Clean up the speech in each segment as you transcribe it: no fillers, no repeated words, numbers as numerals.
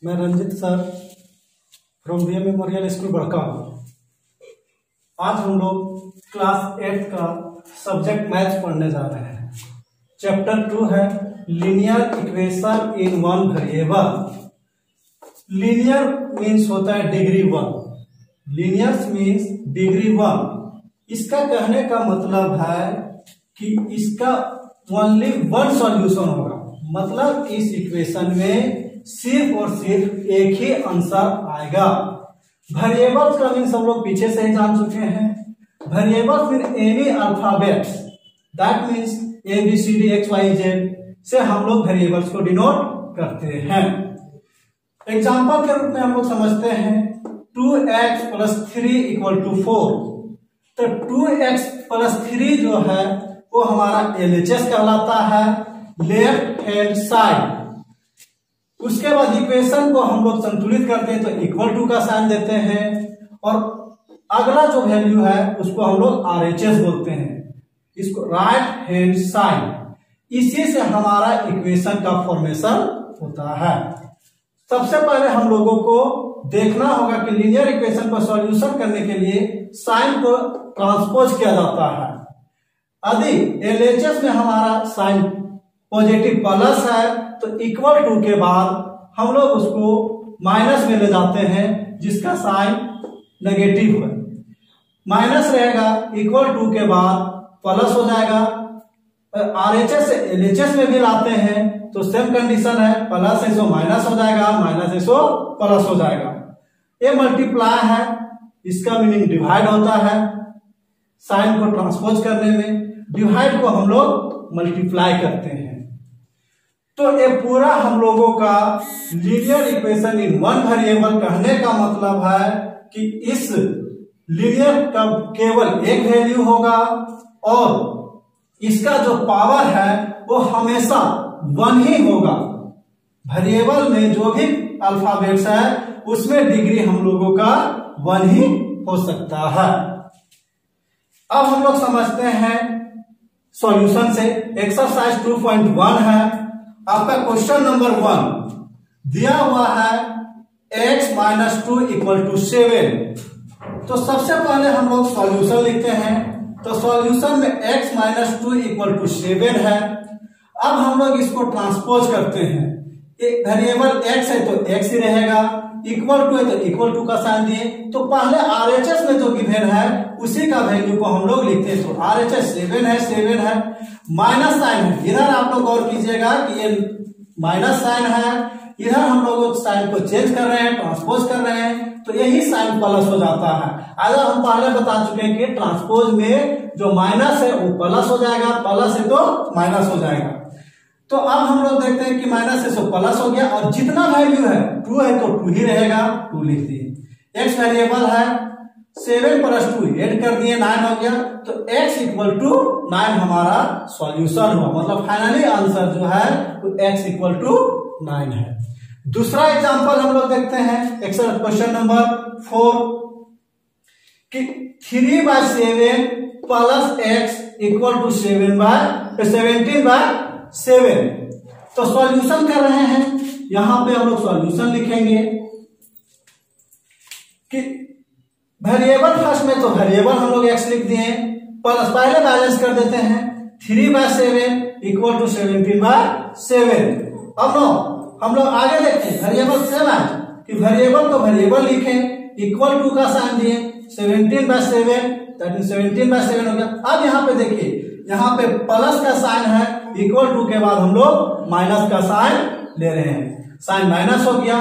मैं Ranjit sir from BM memorial school बड़का। आज हम लोग क्लास 8 का सब्जेक्ट मैथ्स पढ़ने जा रहे हैं। चैप्टर 2 है linear equation in one variable. Linear means होता है डिग्री 1, लीनियर मीन्स डिग्री 1। इसका कहने का मतलब है कि इसका ओनली वन सॉल्यूशन होगा, मतलब इस इक्वेशन में सिर्फ और सिर्फ एक ही आंसर आएगा। वेरिएबल्स का मीन्स हम लोग पीछे से ही जान चुके हैं। Variables mean any alphabets, that means A B C D X Y Z से हम लोग वेरिएबल्स को डिनोट करते हैं। एग्जाम्पल के रूप में हम लोग समझते हैं 2x + 3 = 4। तो 2x + 3 जो है वो हमारा LHS कहलाता है, लेफ्ट हैंड साइड। उसके बाद इक्वेशन को हम लोग संतुलित करते हैं तो = का साइन देते हैं, और अगला जो वैल्यू है उसको हम लोग RHS बोलते हैं, इसको राइट हैंड साइड। इसी से हमारा इक्वेशन का फॉर्मेशन होता है। सबसे पहले हम लोगों को देखना होगा कि लीनियर इक्वेशन को सॉल्यूशन करने के लिए साइन को ट्रांसपोज किया जाता है। यदि LHS में हमारा साइन पॉजिटिव प्लस है तो = के बाद हम लोग उसको माइनस में ले जाते हैं जिसका साइन नेगेटिव है। माइनस रहेगा, = के बाद प्लस हो जाएगा। RHS से LHS में भी लाते हैं तो सेम कंडीशन है, प्लस है सो माइनस हो जाएगा, माइनस है सो प्लस हो जाएगा। ये मल्टीप्लाई है, इसका मीनिंग डिवाइड होता है। साइन को ट्रांसपोज करने में डिवाइड को हम लोग मल्टीप्लाई करते हैं। तो ये पूरा हम लोगों का linear equation in one variable कहने का मतलब है कि इस लीनियर का केवल एक वैल्यू होगा और इसका जो पावर है वो हमेशा 1 ही होगा। वेरिएबल में जो भी अल्फाबेट्स है उसमें डिग्री हम लोगों का 1 ही हो सकता है। अब हम लोग समझते हैं सॉल्यूशन से। एक्सरसाइज 2.1 है आपका। क्वेश्चन नंबर 1 दिया हुआ है x - 2 = 7। तो सबसे पहले हम लोग सॉल्यूशन लिखते हैं। तो सॉल्यूशन में x - 2 = 7 है। अब हम लोग इसको ट्रांसपोज करते हैं। एक वेरिएबल x है तो x ही रहेगा, = है तो = का साइन दिए। तो पहले RHS में जो गिवन है उसी का वैल्यू को हम लोग लिखते हैं। तो RHS 7 है, माइनस साइन है। इधर आप लोग गौर कीजिएगा कि ये माइनस साइन है, इधर हम लोग साइन को चेंज कर रहे हैं, ट्रांसपोज कर रहे हैं, तो यही साइन प्लस हो जाता है। अगर हम पहले बता चुके हैं कि ट्रांसपोज में जो माइनस है वो प्लस हो जाएगा, प्लस है तो माइनस हो जाएगा। तो अब हम लोग देखते हैं कि माइनस है तो प्लस हो गया, और जितना वैल्यू है 2 है तो 2 ही रहेगा, 2 लिख दिए। x वेरिएबल है, 7 + 2 ऐड कर दिए, 9 हो गया। तो x = 9 हमारा सॉल्यूशन हुआ, मतलब फाइनली आंसर जो है वो x = 9 है। दूसरा एग्जांपल हम लोग देखते हैं। क्वेश्चन नंबर 4 कि 3/7 + x = 17/7। तो सॉल्यूशन कर रहे हैं। यहां पे हम लोग सॉल्यूशन लिखेंगे कि वेरिएबल फर्स्ट में तो वेरिएबल हम लोग x लिख दिए, प्लस पहले बैलेंस कर देते हैं। 3/7 = 17/7। अब नो हम लोग आगे देखते हैं। वेरिएबल सेम है कि वेरिएबल को वेरिएबल लिखें, = का साइन दिए, 17/7 दैट मींस 17/7 हो गया। अब यहाँ पे देखिए, यहाँ पे प्लस का साइन है, = के बाद हम लोग माइनस का साइन ले रहे हैं, साइन माइनस हो गया।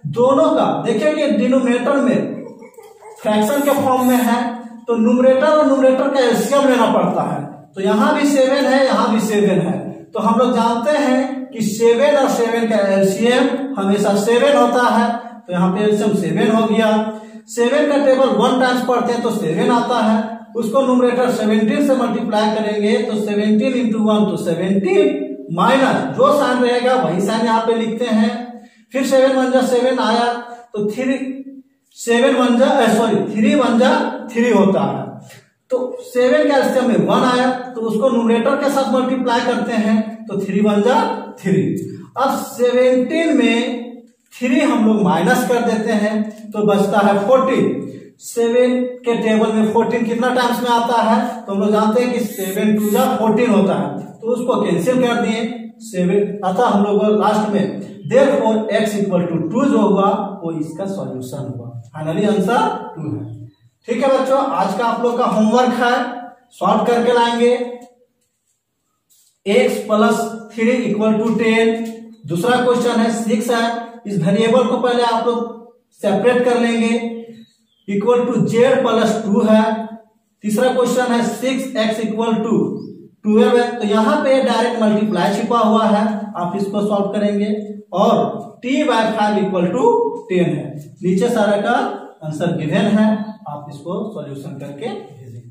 दोनों का देखिए कि डिनोमिनेटर में फ्रैक्शन के फॉर्म में है तो न्यूमरेटर और न्यूमरेटर का एलसीएम लेना पड़ता है। तो यहां भी 7 है, यहां भी 7 है। तो हम लोग जानते हैं कि 7 और 7 का एलसीएम हमेशा 7 होता है। तो यहाँ पे एलसीएम 7 हो गया। 7 का टेबल 1 टाइम्स पढ़ते हैं तो 7 आता है। उसको न्यूमरेटर 17 से मल्टीप्लाई करेंगे तो 17 × 1 तो 17, माइनस जो साइन रहेगा वही साइन यहाँ पे लिखते हैं। फिर 7 × 1 7 आया तो 3 × 1 3 होता है। तो 7 का एलसीएम में 1 आया तो उसको न्यूमरेटर के साथ मल्टीप्लाई करते हैं तो 3 × 1 3। अब 17 में 3 हम लोग माइनस कर देते हैं तो बचता है 14। 7 के टेबल में 14 कितना टाइम्स में आता है तो हम लोग जानते हैं कि 7 2 जा 14 होता है, तो उसको कैंसिल कर दिए 7। अतः हम लोग लास्ट में देयरफॉर x = 2 जो हुआ वो इसका सॉल्यूशन हुआ। फाइनली आंसर 2 है। ठीक है बच्चों, आज का आप लोग का होमवर्क है, सॉल्व करके लाएंगे। x + 3 = 10। दूसरा क्वेश्चन है 6 है, इस वेरिएबल को पहले आप लोग सेपरेट कर लेंगे, इक्वल टू z + 2 है। तीसरा क्वेश्चन है 6x = 12 है, तो यहाँ पे डायरेक्ट मल्टीप्लाई छिपा हुआ है, आप इसको सॉल्व करेंगे। और t/5 = 10 है। नीचे सारा का आंसर गिवन है, आप इसको सॉल्यूशन करके भेजेंगे।